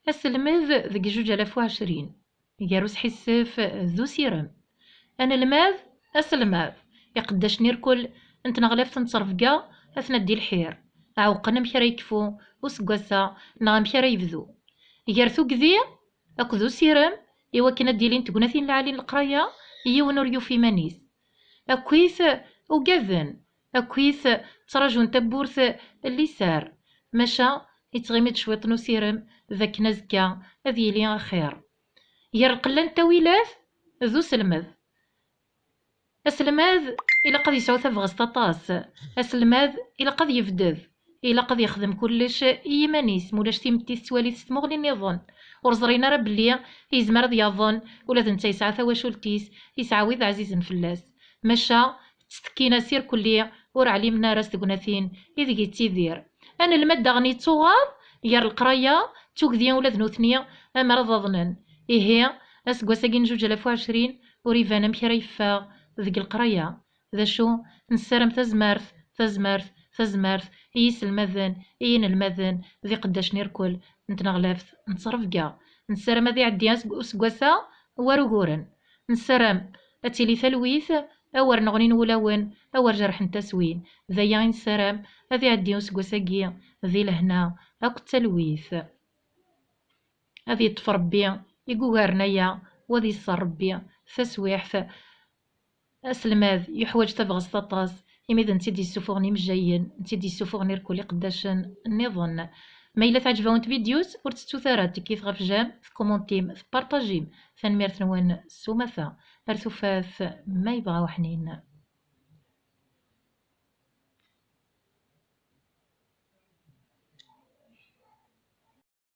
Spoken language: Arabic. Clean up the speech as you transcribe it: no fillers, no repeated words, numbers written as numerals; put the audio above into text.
أسلمذ ذك 2020 ياروس حساف ذو سيرم. أنا الماذ أسلماذ يقداش نيركل انت نغلف نتصرفقا أثناء دي الحير عوقنا مكرا يكفو وسقوسا نغا مكرا يبذو يارثو كذي أكذو سيرم إوا كنا ديلين تقناثين العالين القراية يونور يوفي مانيس أكويث وقذن أكويث تراجون تبورث اللي سار مشا يتغيمد شويط نسيرم ذاك نزكا هذي لي خير يرقلن تاويلاث ذو سلمذ. أسلماذ إلا قد يسعو ثفغس طاطاس أسلماذ إلا قد يفدذ إلا قد يخدم كلش إيمانيس مولاش تيمتي السوالي تستمغلي النظن ورزرينا راه بلي يزمر ذ يظن ولا ذنتا يسعى ثواشولتيس يسعى ويذ عزيز فلاس مشا تستكينا سير كلية ور علمنا راس تقناثين إذ يتيذير. أنا المادة غني تصغار يار القراية توكذيا ولا ذنوثنيا أما راه ظنن إيه أسكواساكين 2020 وريفانا مكرا يفاغ ذيك القراية ذا شو نسرم تزمرث تزمرث تزمرث إيس المذن إين المذن ذي قداش نيركل نتنغلف نتصرف كاع نسرم هذي عدي أسكواسا ورغورن نسرم أتيلي ثلويث أور نغنين ولاون أور جرح نتسوين ذا نسرم هذي عدي أسكواساكي ذي لهنا أكو تلويث هذي تفربي يقوغرنيا وذي الصربي فسويح أسلماذ يحوج تبغز طاطاس إميذا نتيدي السفوغني مجاين نتيدي السفوغني ركولي قداشن النظن. ما إلا تعجبون فيديوز ورتستو ثارات كيف غفجام في كومونتيم في بارطاجيم ثنميرت نوان سومثا أرثوفاث ما يبغى وحنين.